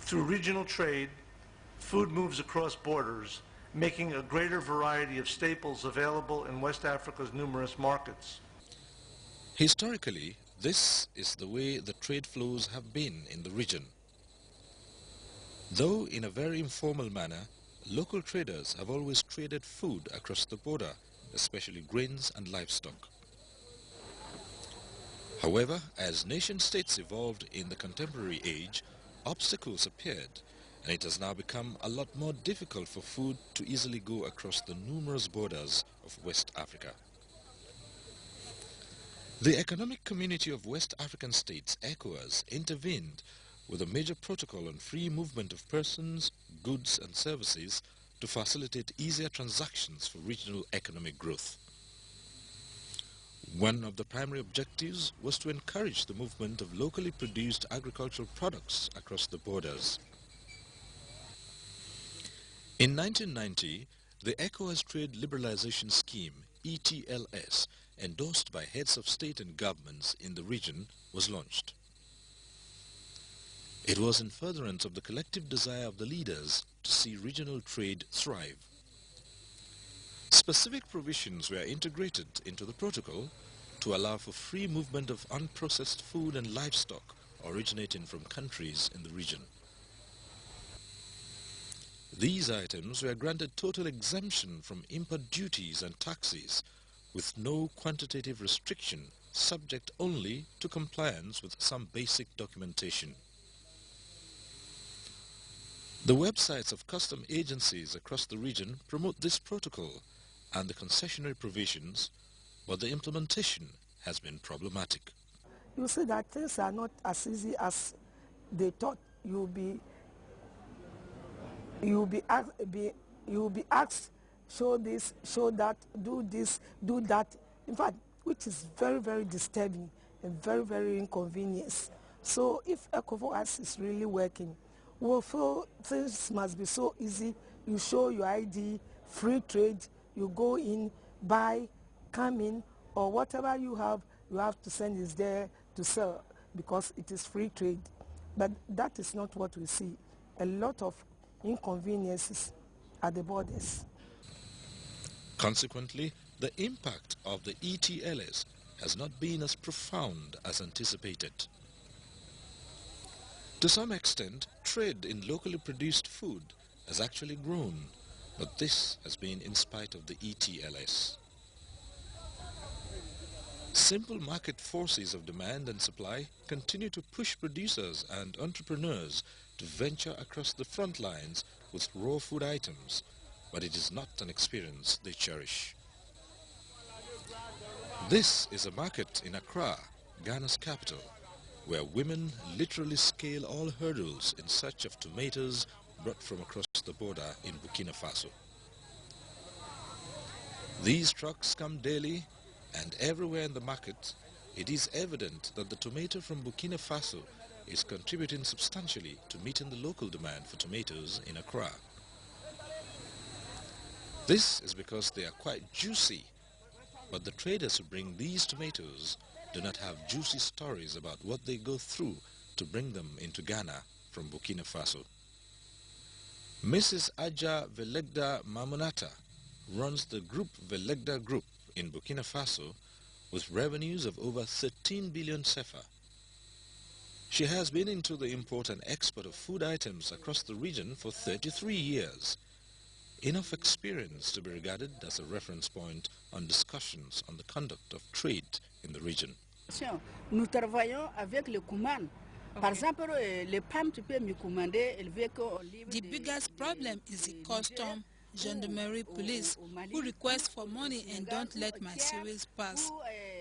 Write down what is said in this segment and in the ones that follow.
Through regional trade, food moves across borders, making a greater variety of staples available in West Africa's numerous markets. Historically, this is the way the trade flows have been in the region. Though in a very informal manner, local traders have always traded food across the border, especially grains and livestock. However, as nation-states evolved in the contemporary age, obstacles appeared, and it has now become a lot more difficult for food to easily go across the numerous borders of West Africa. The Economic Community of West African States, ECOWAS, intervened with a major protocol on free movement of persons, goods and services to facilitate easier transactions for regional economic growth. One of the primary objectives was to encourage the movement of locally produced agricultural products across the borders. In 1990, the ECOWAS Trade Liberalization Scheme, ETLS, endorsed by heads of state and governments in the region, was launched. It was in furtherance of the collective desire of the leaders to see regional trade thrive. Specific provisions were integrated into the protocol to allow for free movement of unprocessed food and livestock originating from countries in the region. These items were granted total exemption from import duties and taxes, with no quantitative restriction, subject only to compliance with some basic documentation. The websites of custom agencies across the region promote this protocol and the concessionary provisions, but the implementation has been problematic. You see that things are not as easy as they thought. You'll be asked, show this, show that, do this, do that. In fact, which is very, very disturbing and very, very inconvenient. So if ECOWAS is really working, we'll feel things must be so easy. You show your ID, free trade, you go in, buy, come in, or whatever you have to send is there to sell because it is free trade. But that is not what we see. A lot of inconveniences at the borders. Consequently, the impact of the ETLS has not been as profound as anticipated. To some extent, trade in locally produced food has actually grown, but this has been in spite of the ETLS. Simple market forces of demand and supply continue to push producers and entrepreneurs to venture across the front lines with raw food items, but it is not an experience they cherish. This is a market in Accra, Ghana's capital, where women literally scale all hurdles in search of tomatoes brought from across the border in Burkina Faso. These trucks come daily, and everywhere in the market, it is evident that the tomato from Burkina Faso is contributing substantially to meeting the local demand for tomatoes in Accra. This is because they are quite juicy, but the traders who bring these tomatoes do not have juicy stories about what they go through to bring them into Ghana from Burkina Faso. Mrs. Aja Velegda Mamunata runs the Group Velegda Group in Burkina Faso with revenues of over 13 billion CFA. She has been into the import and export of food items across the region for 33 years. Enough experience to be regarded as a reference point on discussions on the conduct of trade in the region. Nous travaillons avec le Kouman. Par exemple, les pommes, tu peux me commander, elles veulent qu'on livre. The biggest problem is the custom gendarmerie police who request for money and don't let my series pass.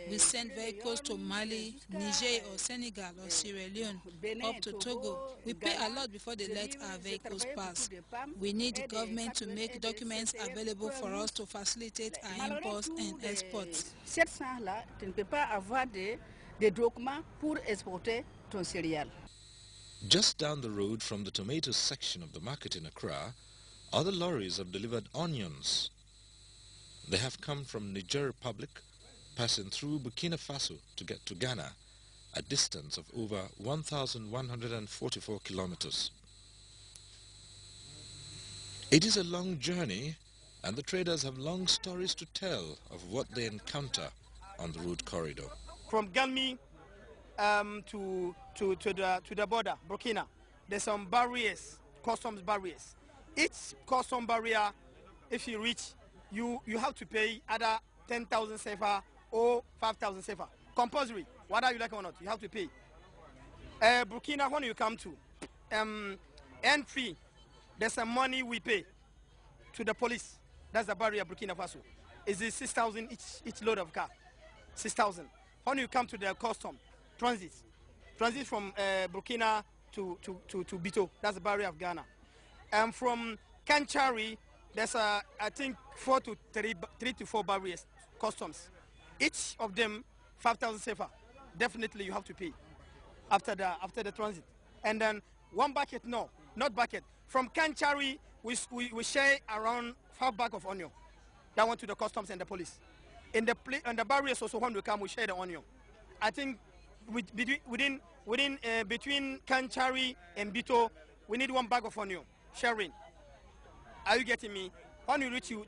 We send vehicles to Mali, Niger or Senegal or Sierra Leone, up to Togo. We pay a lot before they let our vehicles pass. We need the government to make documents available for us to facilitate our imports and exports. Tu ne peux pas avoir des documents pour exporter ton céréale. Just down the road from the tomatoes section of the market in Accra, other lorries have delivered onions. They have come from Niger Republic, passing through Burkina Faso to get to Ghana, a distance of over 1,144 kilometers. It is a long journey, and the traders have long stories to tell of what they encounter on the road corridor. From Galmi to the border, Burkina, there's some barriers, customs barriers. Each custom barrier, if you reach, you have to pay either 10,000 sefa or 5,000 sefa. Compulsory, whether you like it or not, you have to pay. Burkina, when you come to entry, there's some money we pay to the police. That's the barrier, Burkina Faso. It's 6,000 each load of car, 6,000. When you come to the custom, transit from Burkina to Bito, that's the barrier of Ghana. And from Kanchari, there's I think 3 to 4 barriers, customs. Each of them 5,000 sefa. Definitely you have to pay after the transit. And then one bucket, no, not bucket. From Kanchari, we share around 5 bags of onion. That went to the customs and the police. In the barriers also, when we come, we share the onion. I think between Kanchari and Bito, we need 1 bag of onion sharing. Are you getting me? When you reach to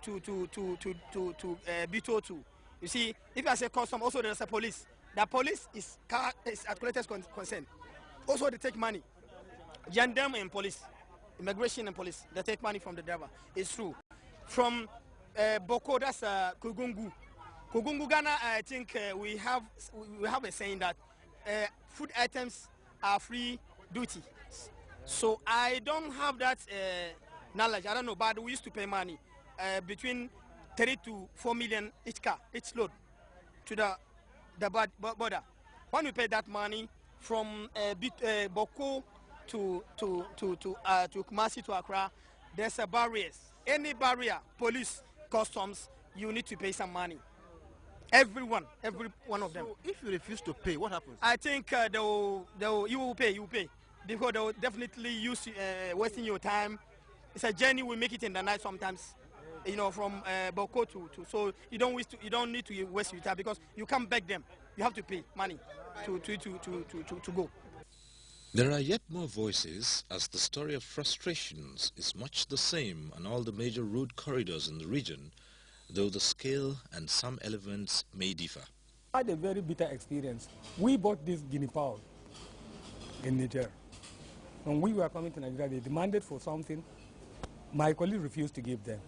Bito too, you see, if I say custom, also there's a police. The police is at collector's consent. Also they take money. Gendarme and police, immigration and police, they take money from the driver. It's true. From Boko, that's Kugungu. Kugungu, Ghana, I think we have a saying that food items are free duty. So I don't have that knowledge. I don't know, but we used to pay money between 3 to 4 million each car, each load to the border. When we pay that money from Boko to Kumasi to Accra, there's a barriers. Any barrier, police, customs, you need to pay some money. Every one of them. So if you refuse to pay, what happens? I think you will pay, because they will definitely use wasting your time. It's a journey. We make it in the night sometimes, you know, from Boko to so you don't need to waste your time, because you can't beg them. You have to pay money to go. There are yet more voices, as the story of frustrations is much the same on all the major road corridors in the region, though the scale and some elements may differ. I had a very bitter experience. We bought this guinea fowl in Niger. When we were coming to Nigeria, they demanded for something. My colleague refused to give them.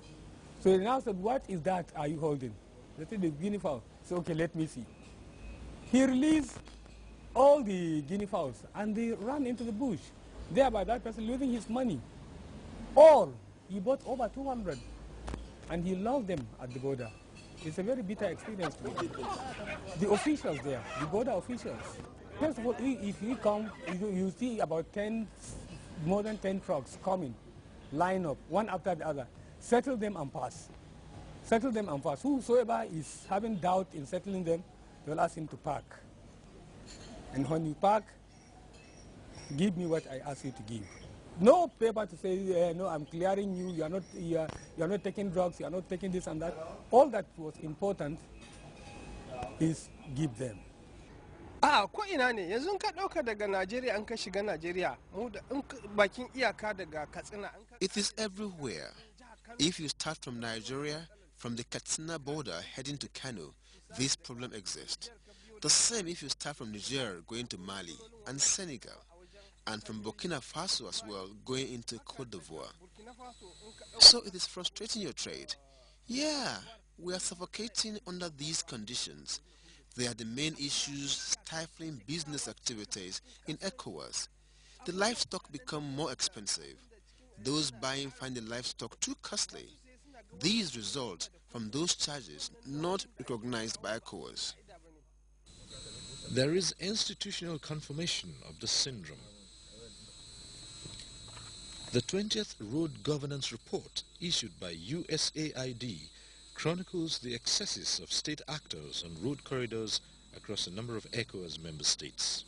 So they now said, "What is that are you holding?" They said, "The guinea fowl." So, okay, let me see. He released all the guinea fowls and they ran into the bush, thereby that person losing his money. All, he bought over 200 and he lost them at the border. It's a very bitter experience to me. The officials there, the border officials. First of all, if you come, you see about more than 10 trucks coming, line up, one after the other. Settle them and pass. Settle them and pass. Whosoever is having doubt in settling them, they will ask him to park. And when you park, give me what I ask you to give. No paper to say, no, I'm clearing you, you are not taking drugs, you are not taking this and that. All that was important is give them. Ko ina ne yanzu ka dauka daga Najeriya an ka shiga Najeriya mu da bakin iyaka daga Katsina. It is everywhere. If you start from Nigeria, from the Katsina border heading to Kano, this problem exists. The same if you start from Niger going to Mali and Senegal, and from Burkina Faso as well going into Cote d'Ivoire. So it is frustrating your trade. Yeah, we are suffocating under these conditions. They are the main issues stifling business activities in ECOWAS. The livestock become more expensive. Those buying find the livestock too costly. These result from those charges not recognized by ECOWAS. There is institutional confirmation of the syndrome. The 20th Road Governance Report, issued by USAID, chronicles the excesses of state actors on road corridors across a number of ECOWAS member states.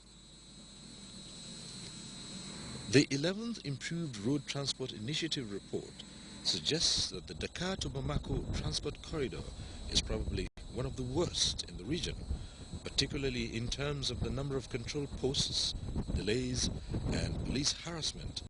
The 11th Improved Road Transport Initiative report suggests that the Dakar to Bamako transport corridor is probably one of the worst in the region, particularly in terms of the number of control posts, delays, and police harassment